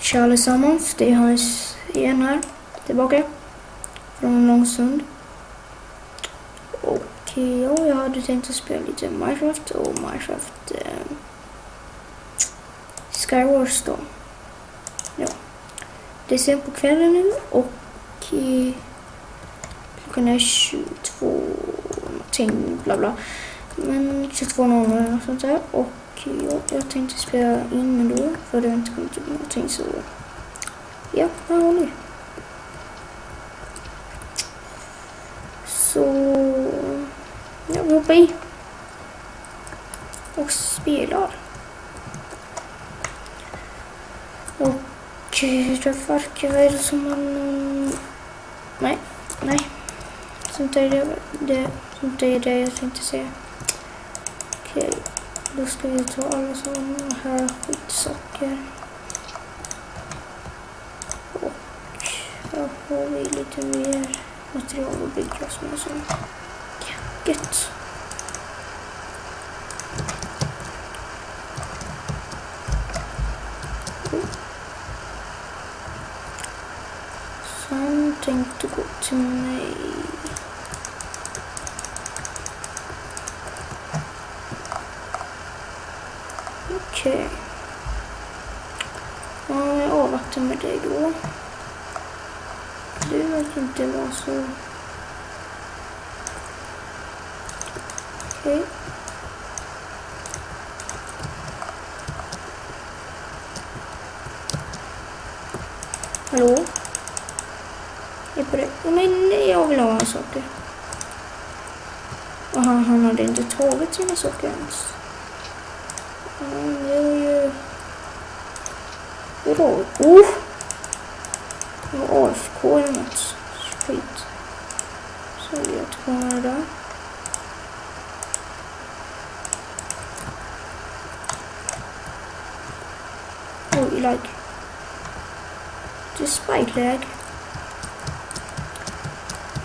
Tja allesammans, det är Hannes igen här, tillbaka från en lång stund. Och ja, jag hade tänkt att spela lite Minecraft och Minecraft Skywars då. Ja, det är sent på kvällen nu och klockan är 22 någonting bla bla. Men 22:00 eller något sånt där. Och ja, jag tänkte spela in ändå för det har inte kommit upp någonting så ja, här har ni. Så ja, vi hoppar i och spelar. Och det verkar väl som man... Nej. Sånt är det jag tänkte säga. Okej, då ska vi ta alla sådana här skitsaker. Och här har vi lite mer material och bygga oss med så. Gött. Sen tänkte gå till mig. Okej. Ja, jag avvaktar med dig då. Det verkar inte vara så. Okej. Hallå? Jag är på det. Men jag vill ha saker. Och han hade inte tagit sina saker ens. Det är ju... Bra. Det var AFK eller något. Skit. Så jag tar det där. Oj, lag. Despite lag.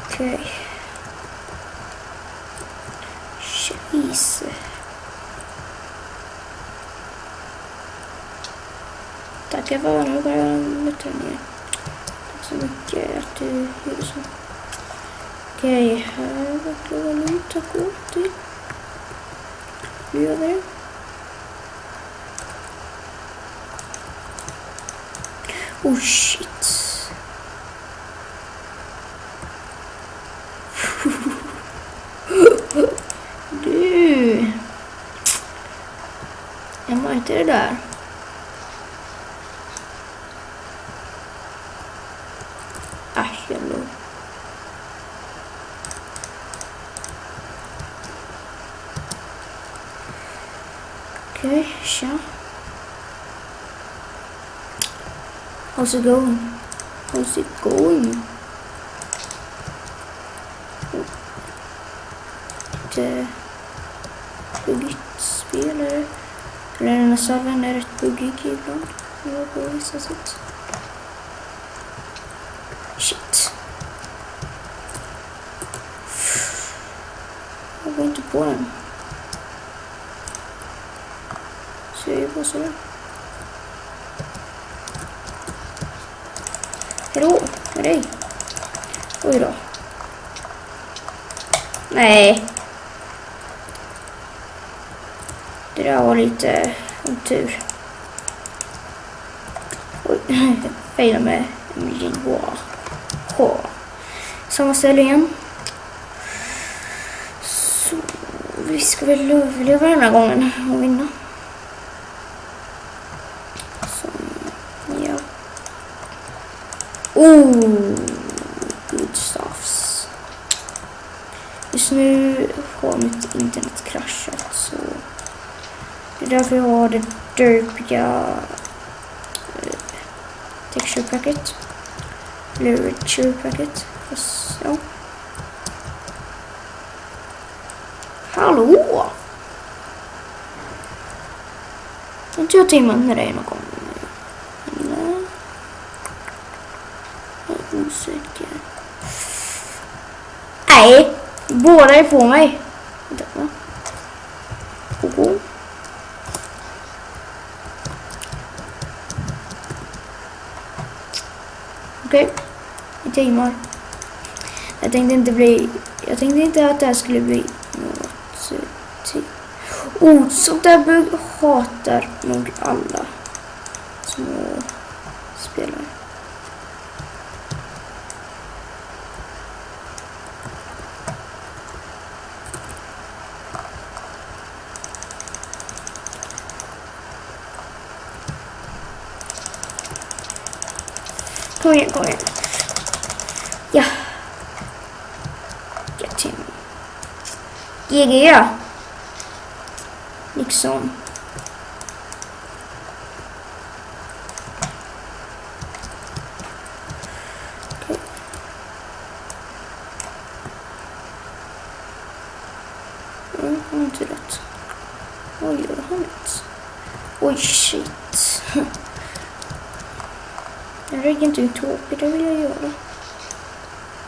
Okej. Scheisse. Tackar för nu går jag lite ner. Tack så mycket att du gjorde så. Okej, här verkar jag lite gå till. Nu gör vi det. Oh shit. Du. Jag märkte det där. Hello. Okay, sure. How's it going? Lite buggigt spelare. Eller den här servern är rätt buggig ibland. Det var på vissa sätt. Shit. Jag går inte på den. Ser jag på så. Hejdå, med dig. Oj då. Nej. Det där var lite otur. Oj, jag failade med Emilien. Wow. Samma ställe igen. Så vi ska väl överleva den här gången och vinna. Så, ja. Good stuffs. Just nu har mitt internet kraschat så det är därför jag har det derpiga texture packet. Literature packet. Så. Hallå! Inte jag timmat med dig någon gång. Nej. Jag är osäker. Nej! Båda är på mig. Vänta, va? Okej. Vi teamar. Jag tänkte inte att det här skulle bli något till. Sånt där bugg hatar nog alla små spelare. Kom igen. Ja. Get him. GG. Liksom. Okay. Han har inte rätt. Vad gör han rätt? Oj, shit. Jag räcker inte ut tåpig, det vill jag göra.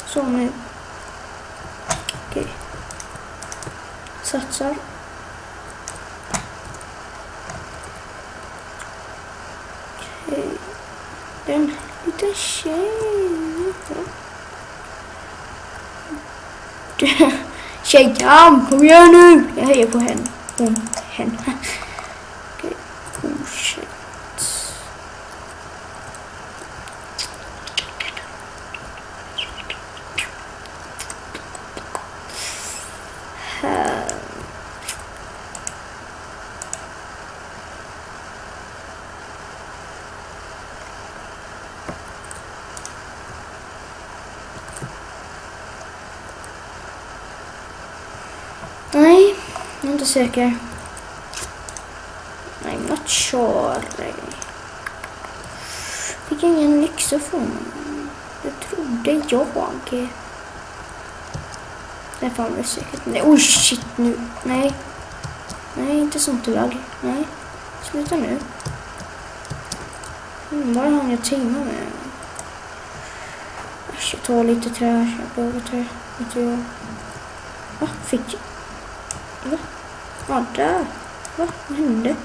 Så nu. Okej. Satsar. Okej. Den liten tjej. Tjejkam, kom igen nu. Jag hejar på henne. Henne. Okej. Oh shit. Nej, jag är inte säker. I'm not sure. Fick ingen lyxa från. Det trodde jag. Det fan var säkert. Nej, oj shit nu. Nej, inte sånt lag. Nej, sluta nu. Bara han jag teamar med. Jag tar lite trä. Jag behöver trä. Material. Va? Fick jag? Va? Ja, där. Va? Vad hände?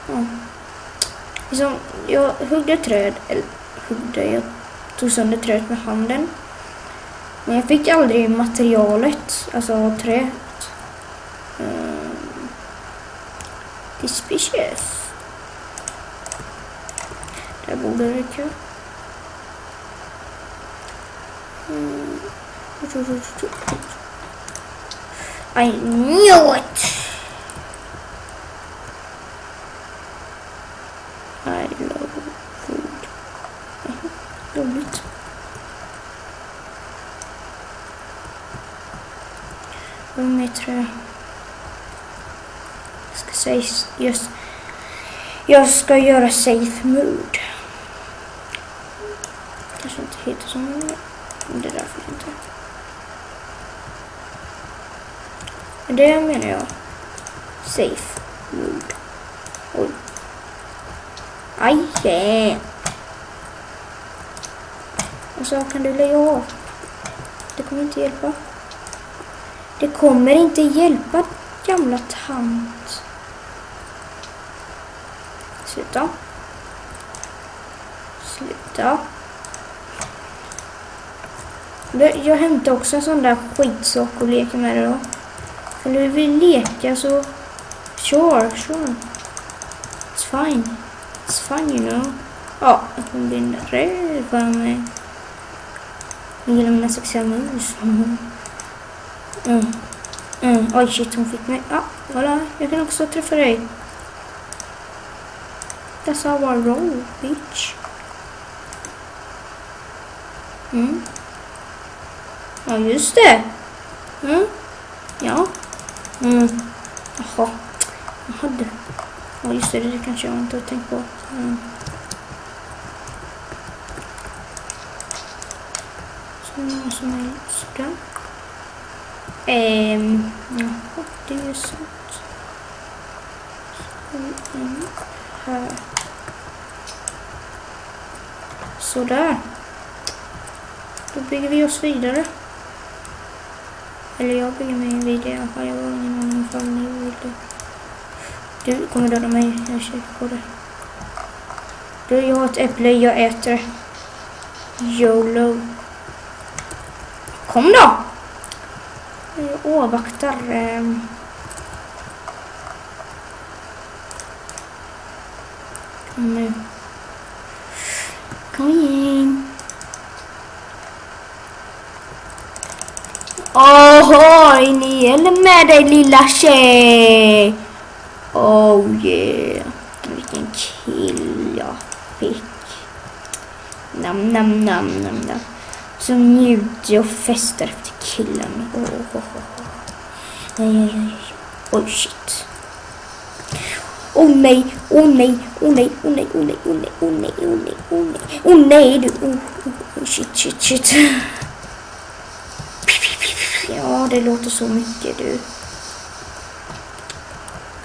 Ja. Liksom, jag huggde träd. Jag tog sönder trädet med handen. Men jag fick aldrig materialet. Alltså träet. Suspicious. Där borde det räcka. I knew it! I love food. Roligt. Vad mer tror jag? Jag ska säga just. Jag ska göra safe mood. Kanske inte heter som det är därför inte. Det menar jag. Safe mood. Oj. Aj. Och så kan du lägga av. Det kommer inte hjälpa. Det kommer inte hjälpa, gamla tant. Sluta. Jag hämtar också en sån där skitsak och leker med det då. Om du vill leka så sure. It's fine, you know. Ja, jag kommer bli rädd för mig. Jag gillar mina sexiga mus. Oj shit, hon fick mig. Ja, voilà. Jag kan också träffa dig. That's how I roll, bitch. Ja, just det. Ja. Jaha. Jag hade. Ja, just det kanske jag inte har tänkt på. Sådär. Jaha, det är sånt. Här. Sådär. Då bygger vi oss vidare. Eller jag bygger mig vidare i alla fall. Jag har ingen aning ifall ni vill det. Du kommer döda mig. Jag kikar på det. Du, jag har ett äpple. Jag äter det. YOLO. Kom då! Jag avvaktar. Kom nu. Kom igen. Ohoj, ni är med dig lilla tjej. Oh yeah. Vilken kill jag fick. Nam nam nam nam nam. Så njuter och festar efter killen. Oj shit. Oh nej, oh nej, oh nej, oh nej, oh nej, oh nej, oh nej, oh nej, oh nej, oh nej du. Shit. Ja, det låter så mycket du.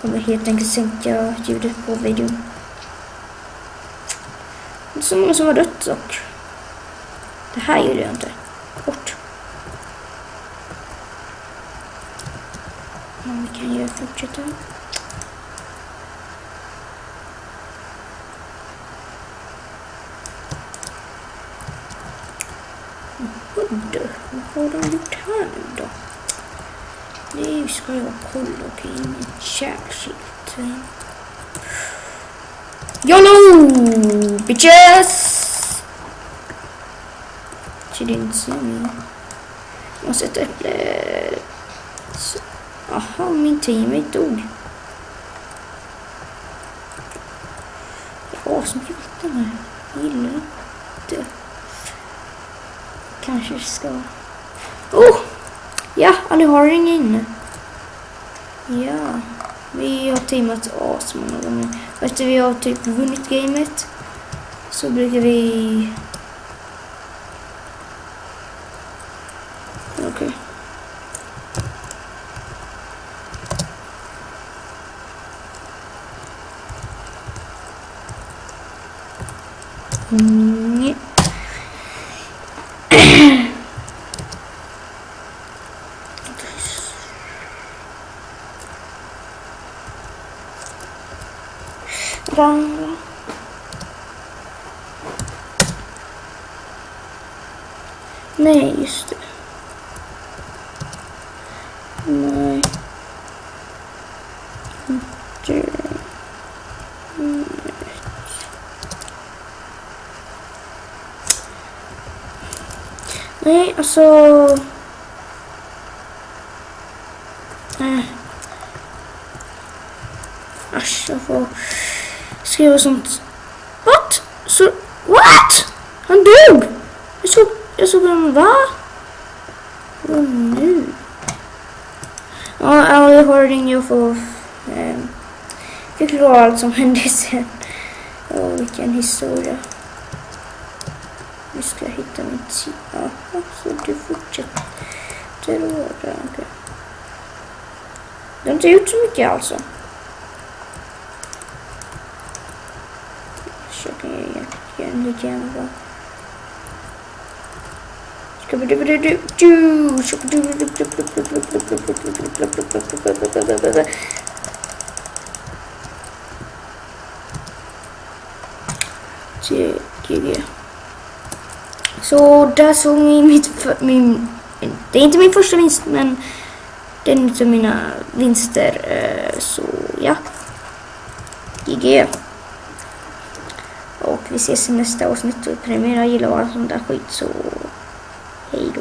Kommer helt enkelt sänka ljudet på videon. Det är så många som har dött och det här gör jag inte. Bort. Men vi kan ju fortsätta. Vad har de gjort här nu då? Nu ska jag kolla och inget särskilt. YOLO! Bitches! She didn't see me. Jag måste sätta äpple. Aha, min teammate dog. Ja, som gjort den här. Jag gillar inte. Kanske ska... Oh! Ja, alla har ingen inne. Ja, vi har teamat as många gånger. Efter vi har typ vunnit gamet så brukar vi... Okej. Nej. Nej, just det. Nej. Nej, alltså... Asch, jag får skriva sånt. What? What? Han dog! Jag såg honom, va? Vad nu? Ja, jag har ringt och få förklara allt som hände sen. Och vilken historia. Nu ska jag hitta mitt sida. Ja, så du fortsätter råda. Okay. De har inte gjort så mycket alltså. Så kan jag lika gärna vara. Så där såg ni det är inte min första vinst, men det är en av mina vinster. Så ja, GG. Och vi ses i nästa avsnitt och prenumerera, gilla och allt sånt där skit, så hej då.